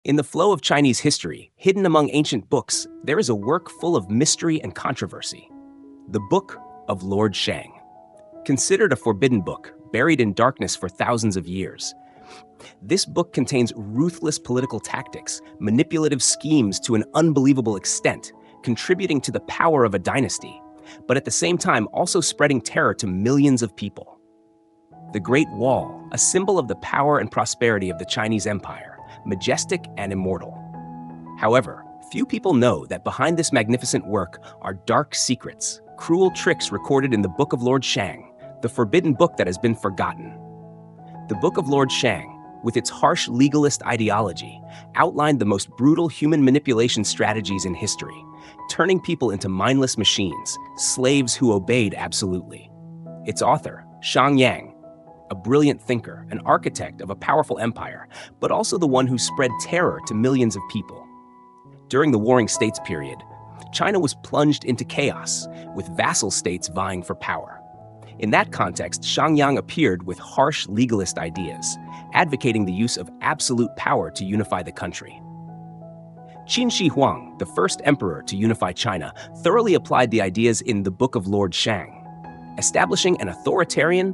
In the flow of Chinese history, hidden among ancient books, there is a work full of mystery and controversy. The Book of Lord Shang. Considered a forbidden book, buried in darkness for thousands of years, this book contains ruthless political tactics, manipulative schemes to an unbelievable extent, contributing to the power of a dynasty, but at the same time also spreading terror to millions of people. The Great Wall, a symbol of the power and prosperity of the Chinese Empire, majestic and immortal. However, few people know that behind this magnificent work are dark secrets, cruel tricks recorded in the Book of Lord Shang, the forbidden book that has been forgotten. The Book of Lord Shang, with its harsh legalist ideology, outlined the most brutal human manipulation strategies in history, turning people into mindless machines, slaves who obeyed absolutely. Its author, Shang Yang, a brilliant thinker, an architect of a powerful empire, but also the one who spread terror to millions of people. During the Warring States period, China was plunged into chaos, with vassal states vying for power. In that context, Shang Yang appeared with harsh legalist ideas, advocating the use of absolute power to unify the country. Qin Shi Huang, the first emperor to unify China, thoroughly applied the ideas in the Book of Lord Shang, establishing an authoritarian,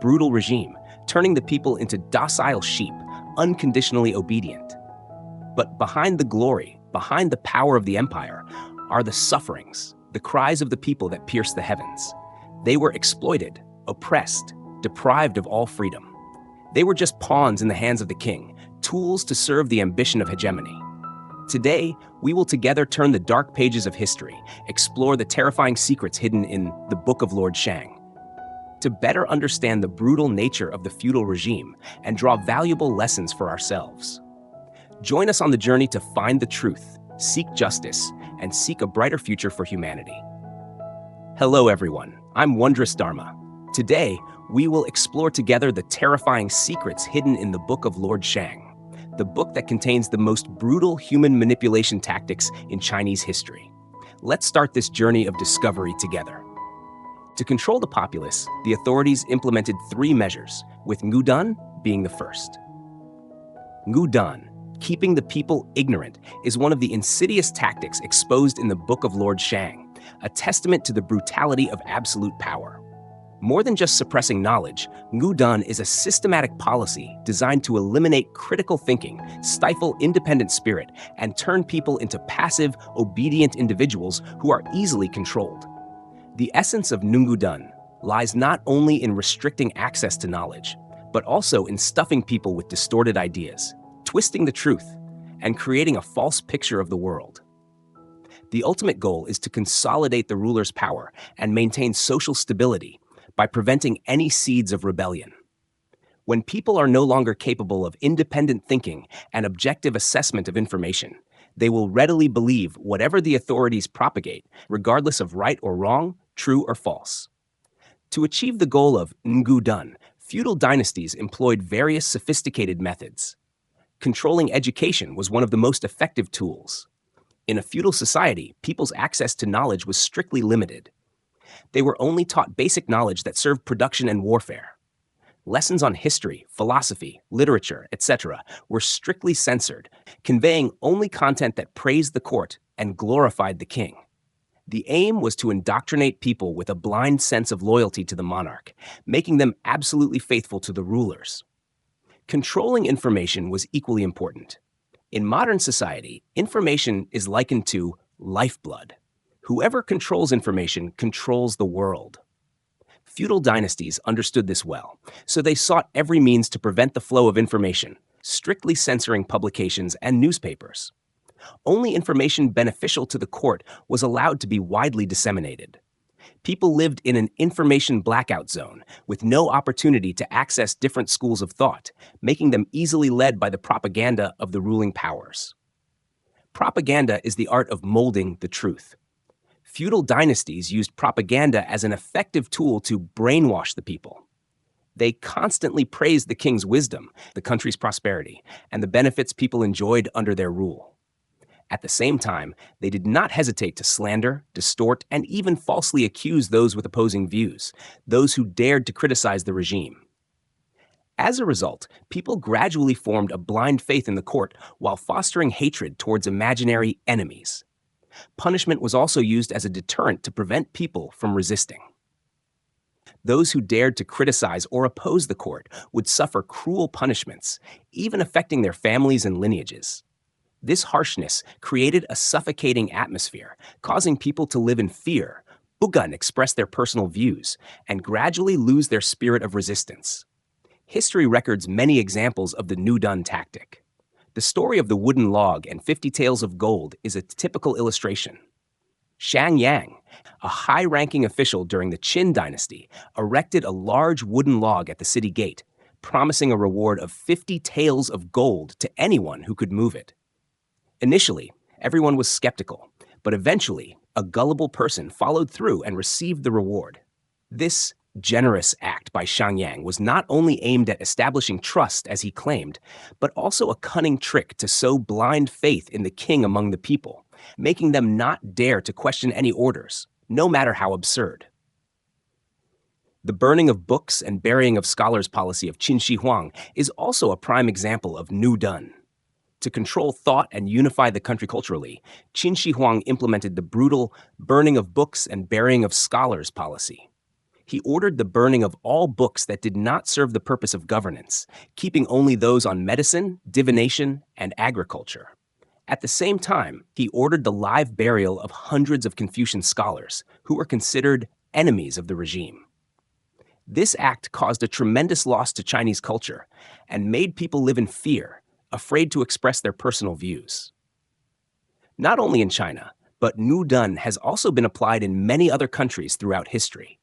brutal regime, turning the people into docile sheep, unconditionally obedient. But behind the glory, behind the power of the empire, are the sufferings, the cries of the people that pierce the heavens. They were exploited, oppressed, deprived of all freedom. They were just pawns in the hands of the king, tools to serve the ambition of hegemony. Today, we will together turn the dark pages of history, explore the terrifying secrets hidden in the Book of Lord Shang, to better understand the brutal nature of the feudal regime and draw valuable lessons for ourselves. Join us on the journey to find the truth, seek justice, and seek a brighter future for humanity. Hello everyone, I'm Wondrous Dharma. Today, we will explore together the terrifying secrets hidden in the Book of Lord Shang, the book that contains the most brutal human manipulation tactics in Chinese history. Let's start this journey of discovery together. To control the populace, the authorities implemented 3 measures, with Ngudan being the first. Ngudan, keeping the people ignorant, is one of the insidious tactics exposed in the Book of Lord Shang, a testament to the brutality of absolute power. More than just suppressing knowledge, Ngudan is a systematic policy designed to eliminate critical thinking, stifle independent spirit, and turn people into passive, obedient individuals who are easily controlled. The essence of Ngudan lies not only in restricting access to knowledge, but also in stuffing people with distorted ideas, twisting the truth, and creating a false picture of the world. The ultimate goal is to consolidate the ruler's power and maintain social stability by preventing any seeds of rebellion. When people are no longer capable of independent thinking and objective assessment of information, they will readily believe whatever the authorities propagate, regardless of right or wrong, true or false. To achieve the goal of Ngudan, feudal dynasties employed various sophisticated methods. Controlling education was one of the most effective tools. In a feudal society, people's access to knowledge was strictly limited. They were only taught basic knowledge that served production and warfare. Lessons on history, philosophy, literature, etc. were strictly censored, conveying only content that praised the court and glorified the king. The aim was to indoctrinate people with a blind sense of loyalty to the monarch, making them absolutely faithful to the rulers. Controlling information was equally important. In modern society, information is likened to lifeblood. Whoever controls information controls the world. Feudal dynasties understood this well, so they sought every means to prevent the flow of information, strictly censoring publications and newspapers. Only information beneficial to the court was allowed to be widely disseminated. People lived in an information blackout zone with no opportunity to access different schools of thought, making them easily led by the propaganda of the ruling powers. Propaganda is the art of molding the truth. Feudal dynasties used propaganda as an effective tool to brainwash the people. They constantly praised the king's wisdom, the country's prosperity, and the benefits people enjoyed under their rule. At the same time, they did not hesitate to slander, distort, and even falsely accuse those with opposing views, those who dared to criticize the regime. As a result, people gradually formed a blind faith in the court while fostering hatred towards imaginary enemies. Punishment was also used as a deterrent to prevent people from resisting. Those who dared to criticize or oppose the court would suffer cruel punishments, even affecting their families and lineages. This harshness created a suffocating atmosphere, causing people to live in fear, bugan express their personal views, and gradually lose their spirit of resistance. History records many examples of the Nudun tactic. The story of the wooden log and 50 taels of gold is a typical illustration. Shang Yang, a high-ranking official during the Qin dynasty, erected a large wooden log at the city gate, promising a reward of 50 taels of gold to anyone who could move it. Initially, everyone was skeptical, but eventually, a gullible person followed through and received the reward. This generous act by Shang Yang was not only aimed at establishing trust, as he claimed, but also a cunning trick to sow blind faith in the king among the people, making them not dare to question any orders, no matter how absurd. The burning of books and burying of scholars policy of Qin Shi Huang is also a prime example of Nudun. To control thought and unify the country culturally, Qin Shi Huang implemented the brutal burning of books and burying of scholars policy. He ordered the burning of all books that did not serve the purpose of governance, keeping only those on medicine, divination, and agriculture. At the same time, he ordered the live burial of hundreds of Confucian scholars, who were considered enemies of the regime. This act caused a tremendous loss to Chinese culture and made people live in fear, afraid to express their personal views. Not only in China, but Nudun has also been applied in many other countries throughout history.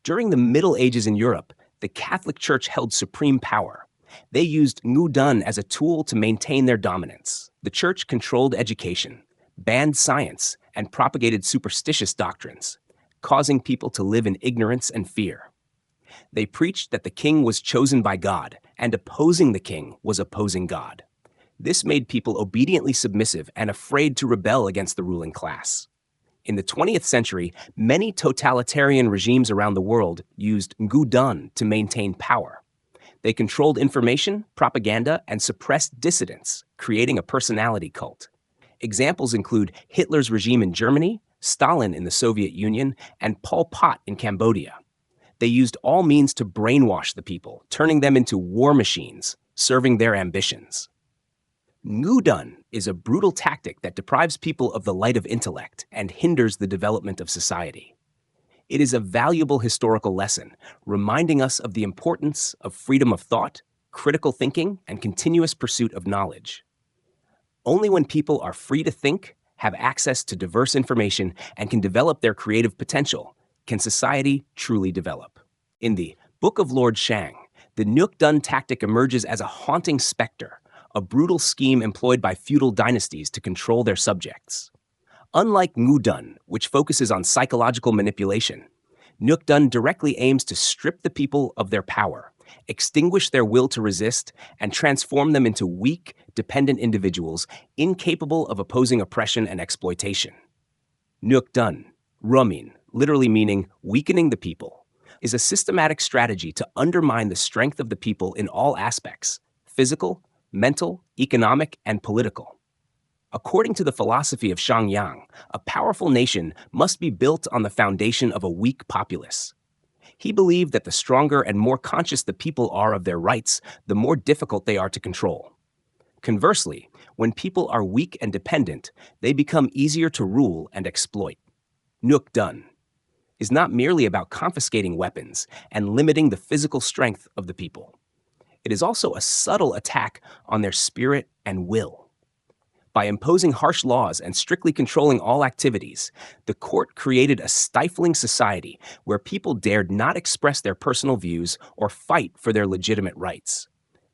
During the Middle Ages in Europe, the Catholic Church held supreme power. They used Nudun as a tool to maintain their dominance. The Church controlled education, banned science, and propagated superstitious doctrines, causing people to live in ignorance and fear. They preached that the king was chosen by God, and opposing the king was opposing God. This made people obediently submissive and afraid to rebel against the ruling class. In the 20th century, many totalitarian regimes around the world used Nudun to maintain power. They controlled information, propaganda, and suppressed dissidents, creating a personality cult. Examples include Hitler's regime in Germany, Stalin in the Soviet Union, and Pol Pot in Cambodia. They used all means to brainwash the people, turning them into war machines, serving their ambitions. Nudun is a brutal tactic that deprives people of the light of intellect and hinders the development of society. It is a valuable historical lesson, reminding us of the importance of freedom of thought, critical thinking, and continuous pursuit of knowledge. Only when people are free to think, have access to diverse information, and can develop their creative potential, can society truly develop. In the Book of Lord Shang, the Nudun tactic emerges as a haunting specter, a brutal scheme employed by feudal dynasties to control their subjects. Unlike Nudun, which focuses on psychological manipulation, Nudun directly aims to strip the people of their power, extinguish their will to resist, and transform them into weak, dependent individuals incapable of opposing oppression and exploitation. Nudun, Rumin, literally meaning weakening the people, is a systematic strategy to undermine the strength of the people in all aspects, physical, mental, economic, and political. According to the philosophy of Shang Yang, a powerful nation must be built on the foundation of a weak populace. He believed that the stronger and more conscious the people are of their rights, the more difficult they are to control. Conversely, when people are weak and dependent, they become easier to rule and exploit. Nudun is not merely about confiscating weapons and limiting the physical strength of the people. It is also a subtle attack on their spirit and will. By imposing harsh laws and strictly controlling all activities, the court created a stifling society where people dared not express their personal views or fight for their legitimate rights.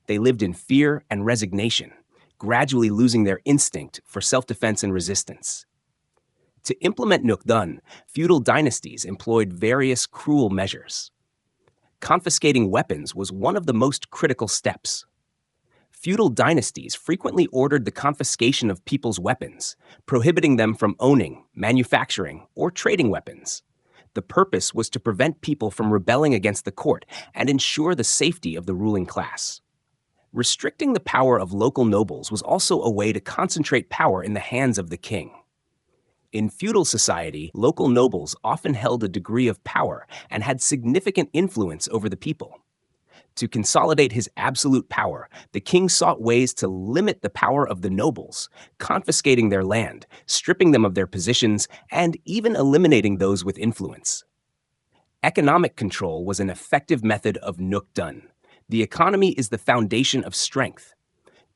They lived in fear and resignation, gradually losing their instinct for self-defense and resistance. To implement Nudun, feudal dynasties employed various cruel measures. Confiscating weapons was one of the most critical steps. Feudal dynasties frequently ordered the confiscation of people's weapons, prohibiting them from owning, manufacturing, or trading weapons. The purpose was to prevent people from rebelling against the court and ensure the safety of the ruling class. Restricting the power of local nobles was also a way to concentrate power in the hands of the king. In feudal society, local nobles often held a degree of power and had significant influence over the people. To consolidate his absolute power, the king sought ways to limit the power of the nobles, confiscating their land, stripping them of their positions, and even eliminating those with influence. Economic control was an effective method of nukdun. The economy is the foundation of strength.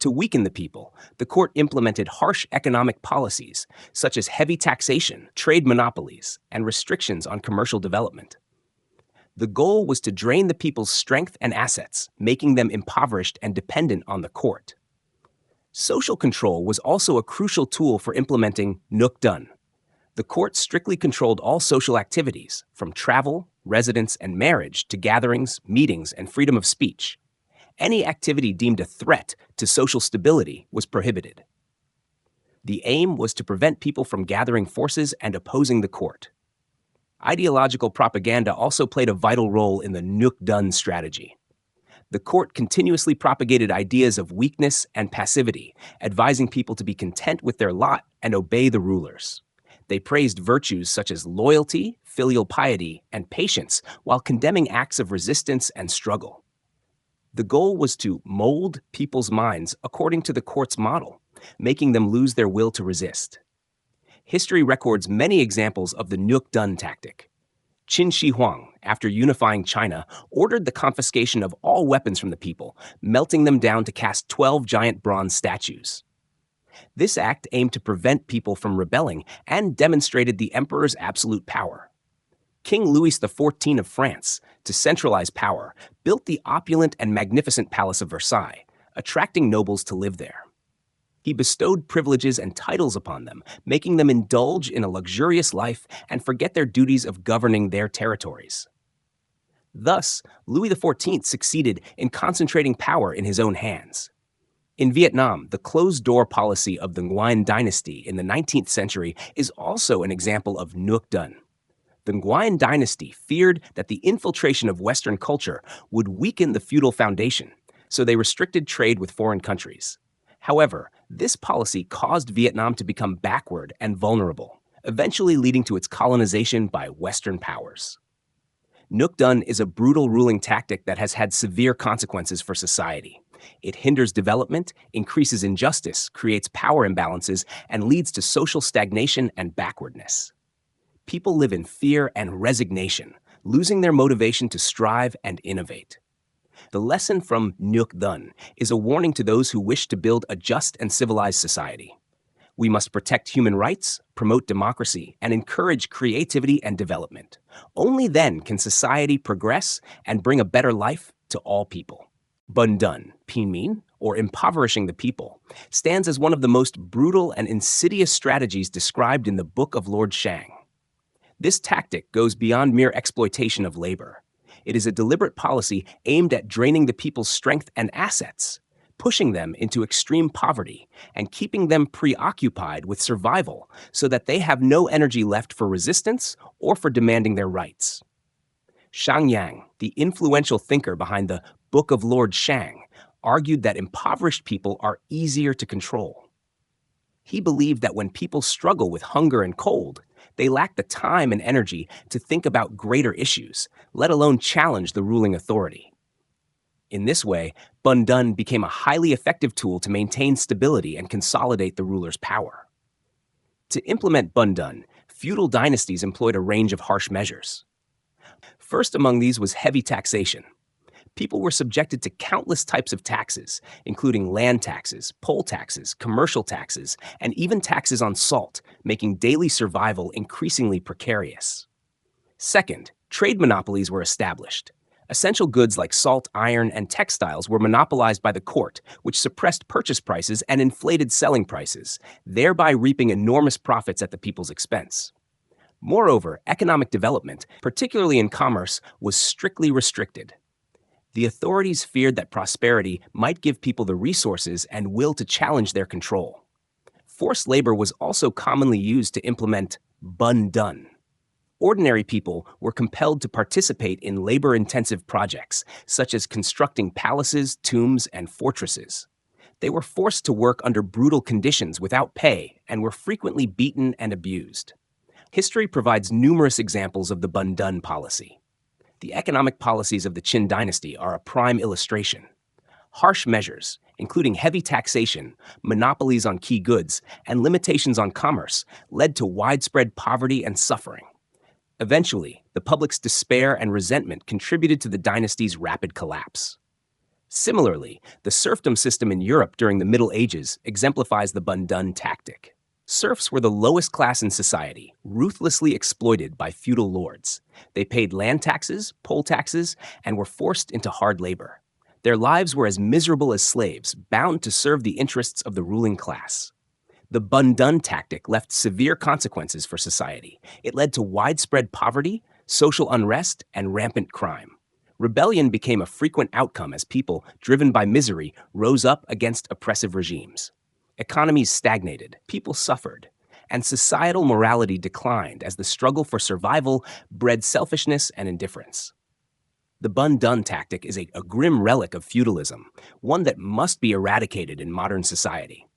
To weaken the people, the court implemented harsh economic policies, such as heavy taxation, trade monopolies, and restrictions on commercial development. The goal was to drain the people's strength and assets, making them impoverished and dependent on the court. Social control was also a crucial tool for implementing nukdun. The court strictly controlled all social activities, from travel, residence, and marriage to gatherings, meetings, and freedom of speech. Any activity deemed a threat to social stability was prohibited. The aim was to prevent people from gathering forces and opposing the court. Ideological propaganda also played a vital role in the nukdun strategy. The court continuously propagated ideas of weakness and passivity, advising people to be content with their lot and obey the rulers. They praised virtues such as loyalty, filial piety, and patience, while condemning acts of resistance and struggle. The goal was to mold people's minds according to the court's model, making them lose their will to resist. History records many examples of the nukdun tactic. Qin Shi Huang, after unifying China, ordered the confiscation of all weapons from the people, melting them down to cast 12 giant bronze statues. This act aimed to prevent people from rebelling and demonstrated the emperor's absolute power. King Louis XIV of France, to centralize power, built the opulent and magnificent Palace of Versailles, attracting nobles to live there. He bestowed privileges and titles upon them, making them indulge in a luxurious life and forget their duties of governing their territories. Thus, Louis XIV succeeded in concentrating power in his own hands. In Vietnam, the closed-door policy of the Nguyen dynasty in the 19th century is also an example of nukdun. The Nguyen dynasty feared that the infiltration of Western culture would weaken the feudal foundation, so they restricted trade with foreign countries. However, this policy caused Vietnam to become backward and vulnerable, eventually leading to its colonization by Western powers. Nukdun is a brutal ruling tactic that has had severe consequences for society. It hinders development, increases injustice, creates power imbalances, and leads to social stagnation and backwardness. People live in fear and resignation, losing their motivation to strive and innovate. The lesson from nukdun is a warning to those who wish to build a just and civilized society. We must protect human rights, promote democracy, and encourage creativity and development. Only then can society progress and bring a better life to all people. Bundun, pinmin, or impoverishing the people, stands as one of the most brutal and insidious strategies described in the Book of Lord Shang. This tactic goes beyond mere exploitation of labor. It is a deliberate policy aimed at draining the people's strength and assets, pushing them into extreme poverty, and keeping them preoccupied with survival so that they have no energy left for resistance or for demanding their rights. Shang Yang, the influential thinker behind the Book of Lord Shang, argued that impoverished people are easier to control. He believed that when people struggle with hunger and cold, they lack the time and energy to think about greater issues, let alone challenge the ruling authority. In this way, Bundun became a highly effective tool to maintain stability and consolidate the ruler's power. To implement Bundun, feudal dynasties employed a range of harsh measures. First among these was heavy taxation. People were subjected to countless types of taxes, including land taxes, poll taxes, commercial taxes, and even taxes on salt, making daily survival increasingly precarious. Second, trade monopolies were established. Essential goods like salt, iron, and textiles were monopolized by the court, which suppressed purchase prices and inflated selling prices, thereby reaping enormous profits at the people's expense. Moreover, economic development, particularly in commerce, was strictly restricted. The authorities feared that prosperity might give people the resources and will to challenge their control. Forced labor was also commonly used to implement Bundun. Ordinary people were compelled to participate in labor-intensive projects, such as constructing palaces, tombs, and fortresses. They were forced to work under brutal conditions without pay and were frequently beaten and abused. History provides numerous examples of the Bundun policy. The economic policies of the Qin dynasty are a prime illustration. Harsh measures, including heavy taxation, monopolies on key goods, and limitations on commerce, led to widespread poverty and suffering. Eventually, the public's despair and resentment contributed to the dynasty's rapid collapse. Similarly, the serfdom system in Europe during the Middle Ages exemplifies the Bundun tactic. Serfs were the lowest class in society, ruthlessly exploited by feudal lords. They paid land taxes, poll taxes, and were forced into hard labor. Their lives were as miserable as slaves, bound to serve the interests of the ruling class. The Bundun tactic left severe consequences for society. It led to widespread poverty, social unrest, and rampant crime. Rebellion became a frequent outcome as people, driven by misery, rose up against oppressive regimes. Economies stagnated, people suffered, and societal morality declined as the struggle for survival bred selfishness and indifference. The Bundun tactic is a grim relic of feudalism, one that must be eradicated in modern society.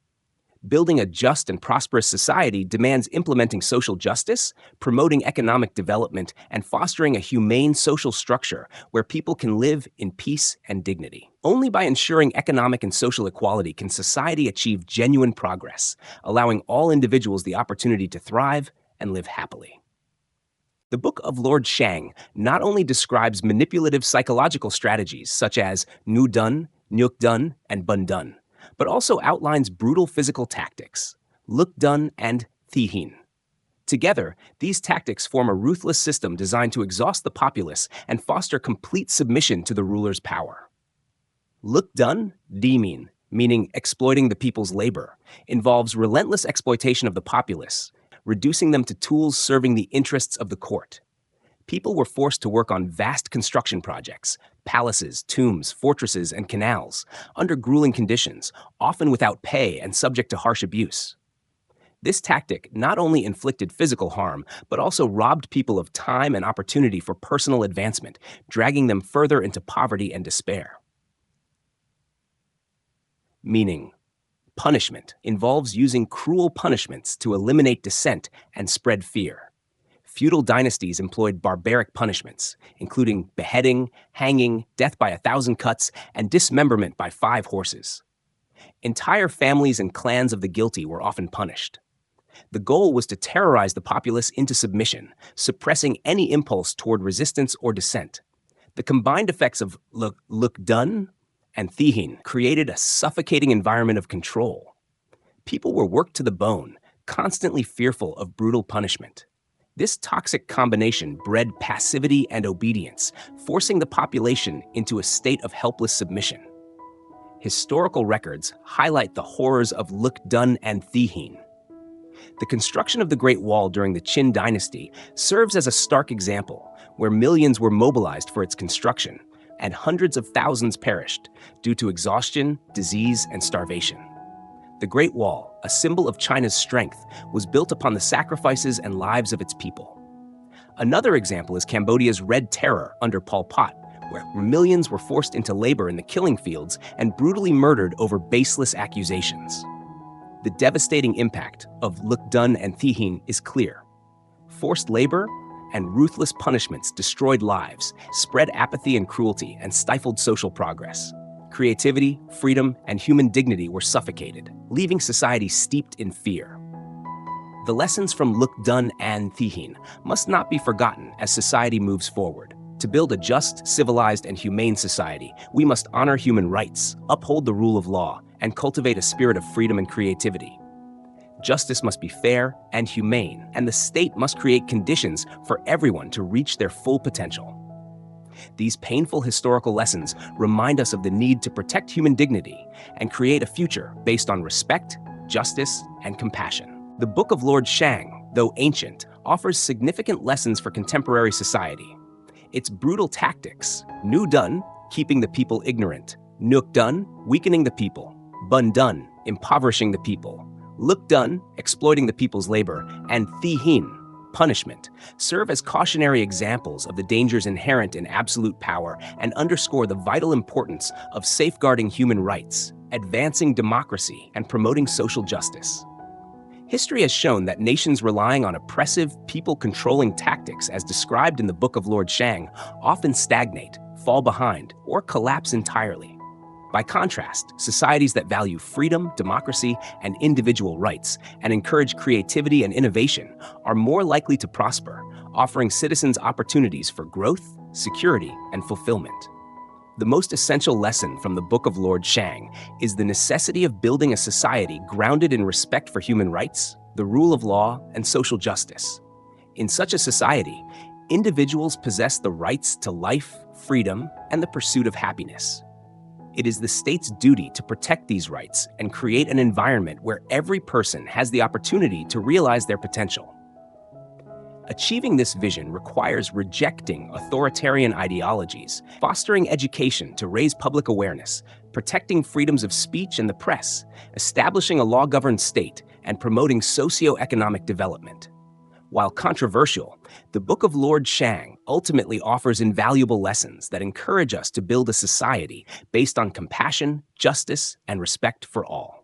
Building a just and prosperous society demands implementing social justice, promoting economic development, and fostering a humane social structure where people can live in peace and dignity. Only by ensuring economic and social equality can society achieve genuine progress, allowing all individuals the opportunity to thrive and live happily. The Book of Lord Shang not only describes manipulative psychological strategies such as Nu Dun, Nyuk Dun, and Bundun, but also outlines brutal physical tactics, Luk Dun and Thi Hin. Together, these tactics form a ruthless system designed to exhaust the populace and foster complete submission to the ruler's power. Luk Dun, Dimin, meaning exploiting the people's labor, involves relentless exploitation of the populace, reducing them to tools serving the interests of the court. People were forced to work on vast construction projects, palaces, tombs, fortresses, and canals, under grueling conditions, often without pay and subject to harsh abuse. This tactic not only inflicted physical harm, but also robbed people of time and opportunity for personal advancement, dragging them further into poverty and despair. Meaning, punishment involves using cruel punishments to eliminate dissent and spread fear. Feudal dynasties employed barbaric punishments, including beheading, hanging, death by 1,000 cuts, and dismemberment by 5 horses. Entire families and clans of the guilty were often punished. The goal was to terrorize the populace into submission, suppressing any impulse toward resistance or dissent. The combined effects of Luk Dun and Thi Hin created a suffocating environment of control. People were worked to the bone, constantly fearful of brutal punishment. This toxic combination bred passivity and obedience, forcing the population into a state of helpless submission. Historical records highlight the horrors of Luk Dun and Thi Hin. The construction of the Great Wall during the Qin dynasty serves as a stark example, where millions were mobilized for its construction, and hundreds of thousands perished due to exhaustion, disease, and starvation. The Great Wall, a symbol of China's strength, was built upon the sacrifices and lives of its people. Another example is Cambodia's Red Terror under Pol Pot, where millions were forced into labor in the killing fields and brutally murdered over baseless accusations. The devastating impact of Luk Dun and Thi Hin is clear. Forced labor and ruthless punishments destroyed lives, spread apathy and cruelty, and stifled social progress. Creativity, freedom, and human dignity were suffocated, leaving society steeped in fear. The lessons from Luk Dun and Thi Hin must not be forgotten as society moves forward. To build a just, civilized, and humane society, we must honor human rights, uphold the rule of law, and cultivate a spirit of freedom and creativity. Justice must be fair and humane, and the state must create conditions for everyone to reach their full potential. These painful historical lessons remind us of the need to protect human dignity and create a future based on respect, justice, and compassion. The Book of Lord Shang, though ancient, offers significant lessons for contemporary society. Its brutal tactics, Nu Dun, keeping the people ignorant, Nyuk Dun, weakening the people, Bundun, impoverishing the people, Luk Dun, exploiting the people's labor, and Thi Hin, punishment serve as cautionary examples of the dangers inherent in absolute power and underscore the vital importance of safeguarding human rights, advancing democracy, and promoting social justice. History has shown that nations relying on oppressive, people-controlling tactics as described in the Book of Lord Shang often stagnate, fall behind, or collapse entirely. By contrast, societies that value freedom, democracy, and individual rights and encourage creativity and innovation are more likely to prosper, offering citizens opportunities for growth, security, and fulfillment. The most essential lesson from the Book of Lord Shang is the necessity of building a society grounded in respect for human rights, the rule of law, and social justice. In such a society, individuals possess the rights to life, freedom, and the pursuit of happiness. It is the state's duty to protect these rights and create an environment where every person has the opportunity to realize their potential. Achieving this vision requires rejecting authoritarian ideologies, fostering education to raise public awareness, protecting freedoms of speech and the press, establishing a law-governed state, and promoting socio-economic development. While controversial, the Book of Lord Shang ultimately offers invaluable lessons that encourage us to build a society based on compassion, justice, and respect for all.